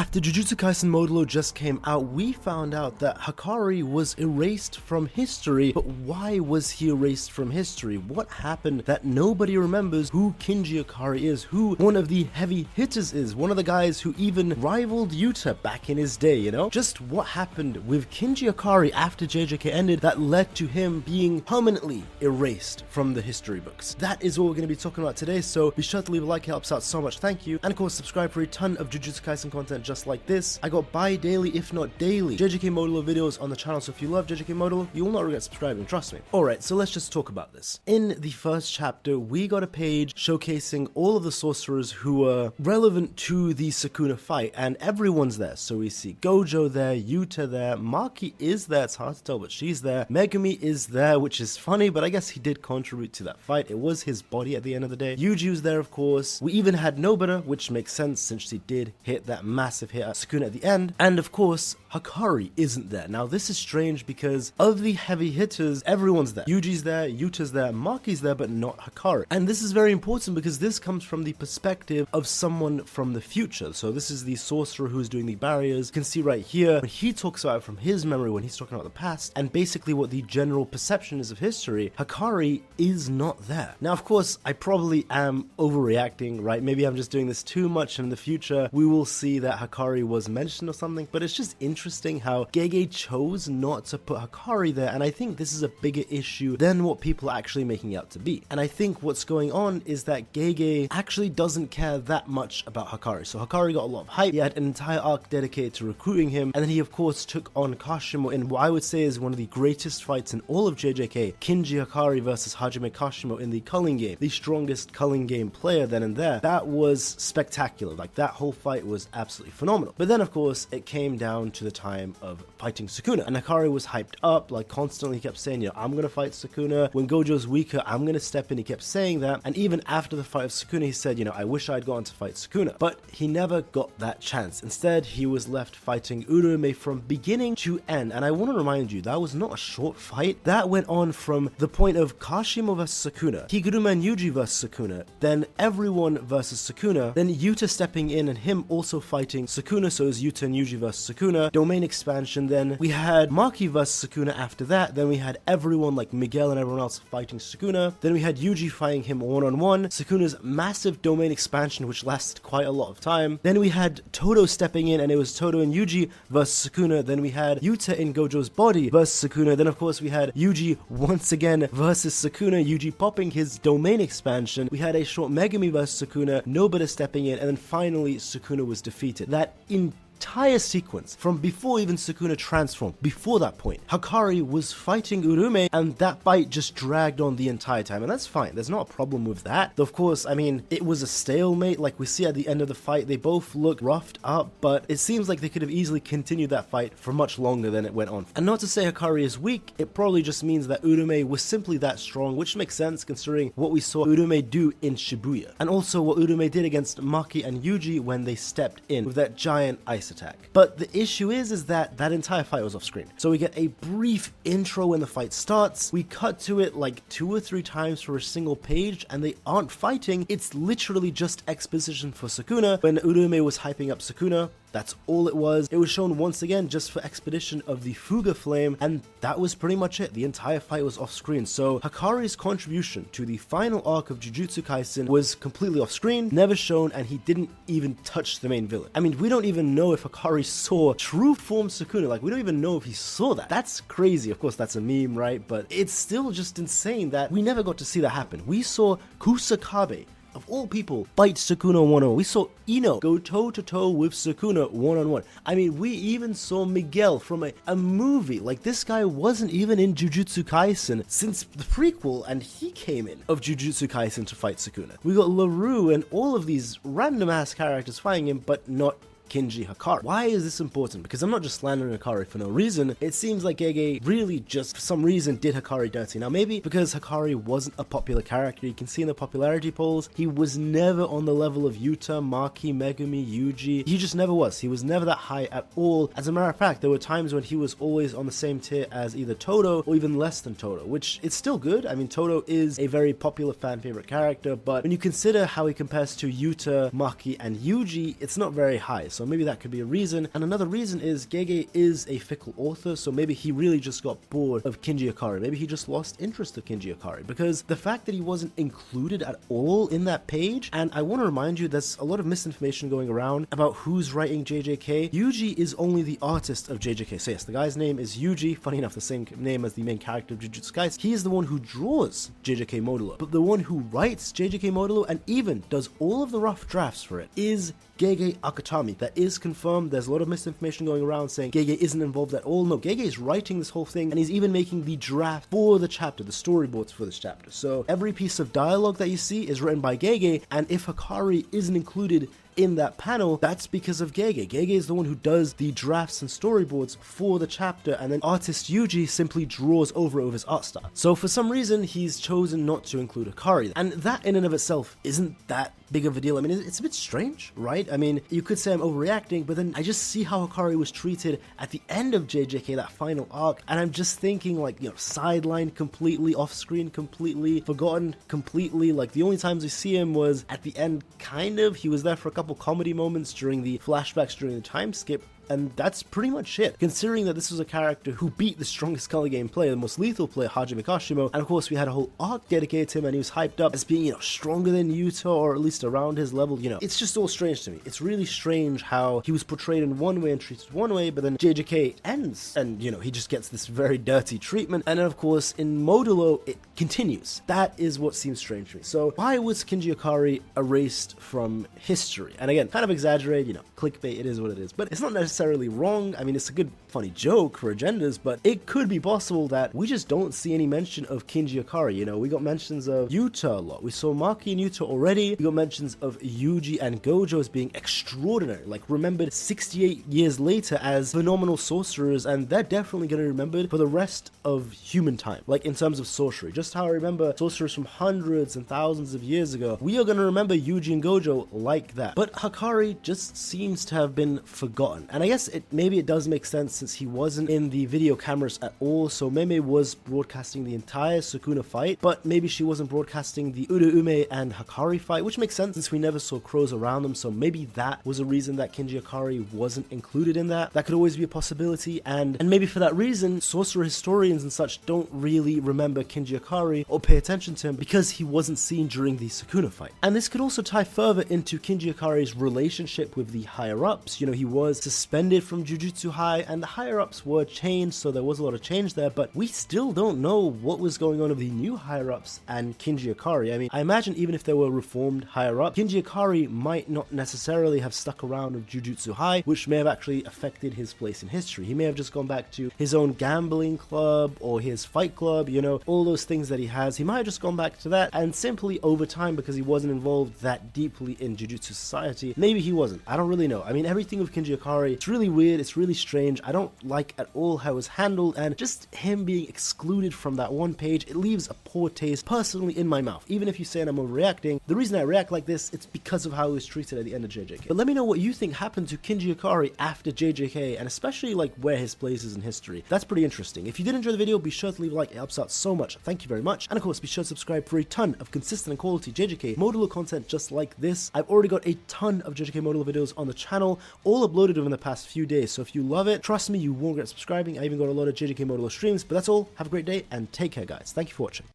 After Jujutsu Kaisen Modulo just came out, we found out that Hakari was erased from history, but why was he erased from history? What happened that nobody remembers who Kinji Hakari is, who one of the heavy hitters is, one of the guys who even rivaled Yuta back in his day, you know? Just what happened with Kinji Hakari after JJK ended that led to him being permanently erased from the history books? That is what we're going to be talking about today, so be sure to leave a like, it helps out so much, thank you. And of course, subscribe for a ton of Jujutsu Kaisen content just like this. I got bi-daily, if not daily, JJK Modulo videos on the channel, so if you love JJK Modulo, you will not regret subscribing, trust me. Alright, so let's just talk about this. In the first chapter, we got a page showcasing all of the sorcerers who were relevant to the Sukuna fight, and everyone's there. So we see Gojo there, Yuta there, Maki is there, it's hard to tell, but she's there. Megumi is there, which is funny, but I guess he did contribute to that fight. It was his body at the end of the day. Yuji was there, of course. We even had Nobara, which makes sense since she did hit that massive hit at Sukuna at the end. And of course, Hakari isn't there. Now this is strange because of the heavy hitters, everyone's there. Yuji's there, Yuta's there, Maki's there, but not Hakari. And this is very important because this comes from the perspective of someone from the future. So this is the sorcerer who's doing the barriers. You can see right here, when he talks about it from his memory, when he's talking about the past, and basically what the general perception is of history, Hakari is not there. Now, of course, I probably am overreacting, right? Maybe I'm just doing this too much, and in the future, we will see that Hakari was mentioned or something, but it's just interesting how Gege chose not to put Hakari there, and I think this is a bigger issue than what people are actually making it out to be. And I think what's going on is that Gege actually doesn't care that much about Hakari. So Hakari got a lot of hype, he had an entire arc dedicated to recruiting him, and then he of course took on Kashimo in what I would say is one of the greatest fights in all of JJK, Kinji Hakari versus Hajime Kashimo in the culling game, the strongest culling game player then and there. That was spectacular, like that whole fight was absolutely phenomenal. But then of course it came down to the time of fighting Sukuna, and Hakari was hyped up, like constantly he kept saying, you know, I'm gonna fight Sukuna, when Gojo's weaker, I'm gonna step in, he kept saying that, and even after the fight of Sukuna, he said, you know, I wish I'd gone to fight Sukuna, but he never got that chance. Instead, he was left fighting Uraume from beginning to end, and I want to remind you, that was not a short fight. That went on from the point of Kashimo versus Sukuna, Higuruma and Yuji versus Sukuna, then everyone versus Sukuna, then Yuta stepping in and him also fighting Sukuna, so it was Yuta and Yuji versus Sukuna, domain expansion, then we had Maki versus Sukuna after that, then we had everyone like Miguel and everyone else fighting Sukuna, then we had Yuji fighting him one-on-one, Sukuna's massive domain expansion which lasted quite a lot of time, then we had Todo stepping in and it was Todo and Yuji versus Sukuna, then we had Yuta in Gojo's body versus Sukuna, then of course we had Yuji once again versus Sukuna, Yuji popping his domain expansion, we had a short Megumi versus Sukuna, Nobara stepping in, and then finally Sukuna was defeated. That entire sequence from before even Sukuna transformed, before that point, Hakari was fighting Uraume, and that fight just dragged on the entire time, and that's fine, there's not a problem with that. Though of course, I mean, it was a stalemate, like we see at the end of the fight, they both look roughed up, but it seems like they could have easily continued that fight for much longer than it went on. And not to say Hakari is weak, it probably just means that Uraume was simply that strong, which makes sense considering what we saw Uraume do in Shibuya, and also what Uraume did against Maki and Yuji when they stepped in with that giant ice attack. But the issue is that that entire fight was off screen. So we get a brief intro when the fight starts, we cut to it like 2 or 3 times for a single page, and they aren't fighting, it's literally just exposition for Sukuna. When Uraume was hyping up Sukuna, that's all it was. It was shown once again just for expedition of the Fuga Flame, and that was pretty much it. The entire fight was off screen. So Hakari's contribution to the final arc of Jujutsu Kaisen was completely off screen, never shown, and he didn't even touch the main villain. I mean, we don't even know if Hakari saw true form Sukuna, like we don't even know if he saw that. That's crazy. Of course that's a meme, right? But it's still just insane that we never got to see that happen. We saw Kusakabe, of all people, fight Sukuna one-on-one. We saw Ino go toe-to-toe with Sukuna one-on-one. I mean, we even saw Miguel from a movie. Like, this guy wasn't even in Jujutsu Kaisen since the prequel, and he came in of Jujutsu Kaisen to fight Sukuna. We got LaRue and all of these random-ass characters fighting him, but not Kinji Hakari. Why is this important? Because I'm not just slandering Hakari for no reason. It seems like Gege really just for some reason did Hakari dirty. Now maybe because Hakari wasn't a popular character, you can see in the popularity polls, he was never on the level of Yuta, Maki, Megumi, Yuji. He just never was. He was never that high at all. As a matter of fact, there were times when he was always on the same tier as either Todo or even less than Todo, which it's still good. I mean, Todo is a very popular fan favorite character, but when you consider how he compares to Yuta, Maki, and Yuji, it's not very high. So so maybe that could be a reason. And another reason is Gege is a fickle author, so maybe he really just got bored of Kinji Hakari. Maybe he just lost interest of Kinji Hakari, because the fact that he wasn't included at all in that page, and I want to remind you, there's a lot of misinformation going around about who's writing JJK. Yuji is only the artist of JJK. So yes, the guy's name is Yuji, funny enough, the same name as the main character of Jujutsu Kaisen. He is the one who draws JJK Modulo, but the one who writes JJK Modulo and even does all of the rough drafts for it is Gege AKUTAMI. That is confirmed. There's a lot of misinformation going around saying Gege isn't involved at all. No, Gege is writing this whole thing, and he's even making the draft for the chapter, the storyboards for this chapter. So every piece of dialogue that you see is written by Gege, and if Hakari isn't included in that panel, that's because of Gege. Gege is the one who does the drafts and storyboards for the chapter, and then artist Yuji simply draws over it with his art style. So for some reason, he's chosen not to include Hakari, and that in and of itself isn't that big of a deal. I mean, it's a bit strange, right? I mean, you could say I'm overreacting, but then I just see how Hakari was treated at the end of JJK, that final arc, and I'm just thinking, like, you know, sidelined completely, off-screen completely, forgotten completely. Like, the only times we see him was at the end, kind of. He was there for a couple comedy moments during the flashbacks during the time skip, and that's pretty much it. Considering that this was a character who beat the strongest color game player, the most lethal player, Hajime Kashimo, and of course we had a whole arc dedicated to him, and he was hyped up as being, you know, stronger than Yuta, or at least around his level. You know, it's just all strange to me. It's really strange how he was portrayed in one way and treated one way, but then JJK ends, and, you know, he just gets this very dirty treatment, and then of course in Modulo it continues. That is what seems strange to me. So why was Kinji Hakari erased from history? And again, kind of exaggerated, you know, clickbait, it is what it is, but it's not necessarily wrong. I mean, it's a good funny joke for agendas, but it could be possible that we just don't see any mention of Kinji Hakari. You know, we got mentions of Yuta a lot. We saw Maki and Yuta already. We got mentions of Yuji and Gojo as being extraordinary, like remembered 68 years later as phenomenal sorcerers, and they're definitely going to be remembered for the rest of human time. Like in terms of sorcery, just how I remember sorcerers from hundreds and thousands of years ago, we are going to remember Yuji and Gojo like that. But Hakari just seems to have been forgotten, and I guess maybe it does make sense since he wasn't in the video cameras at all. So Meme was broadcasting the entire Sukuna fight, but maybe she wasn't broadcasting the Uraume and Hakari fight, which makes sense since we never saw crows around them. So maybe that was a reason that Kinji Hakari wasn't included in that. That could always be a possibility, and maybe for that reason sorcerer historians and such don't really remember Kinji Hakari or pay attention to him because he wasn't seen during the Sukuna fight. And this could also tie further into Kinji Hakari's relationship with the higher-ups. You know, he was suspended from Jujutsu High, and the higher-ups were changed, so there was a lot of change there, but we still don't know what was going on with the new higher-ups and Kinji Hakari. I mean, I imagine even if there were reformed higher-ups, Kinji Hakari might not necessarily have stuck around with Jujutsu High, which may have actually affected his place in history. He may have just gone back to his own gambling club or his fight club, you know, all those things that he has. He might have just gone back to that, and simply over time, because he wasn't involved that deeply in Jujutsu society, maybe he wasn't. I don't really know. I mean, everything with Kinji Hakari, it's really weird, it's really strange. I don't like at all how it was handled, and just him being excluded from that one page, it leaves a poor taste personally in my mouth. Even if you say I'm overreacting, the reason I react like this, it's because of how he was treated at the end of JJK. But let me know what you think happened to Kinji Hakari after JJK, and especially like where his place is in history. That's pretty interesting. If you did enjoy the video, be sure to leave a like, it helps out so much. Thank you very much. And of course, be sure to subscribe for a ton of consistent and quality JJK Modulo content just like this. I've already got a ton of JJK Modulo videos on the channel, all uploaded within the past few days, so if you love it, trust me, you won't regret subscribing. I even got a lot of JJK Modulo streams, but that's all. Have a great day, and take care, guys. Thank you for watching.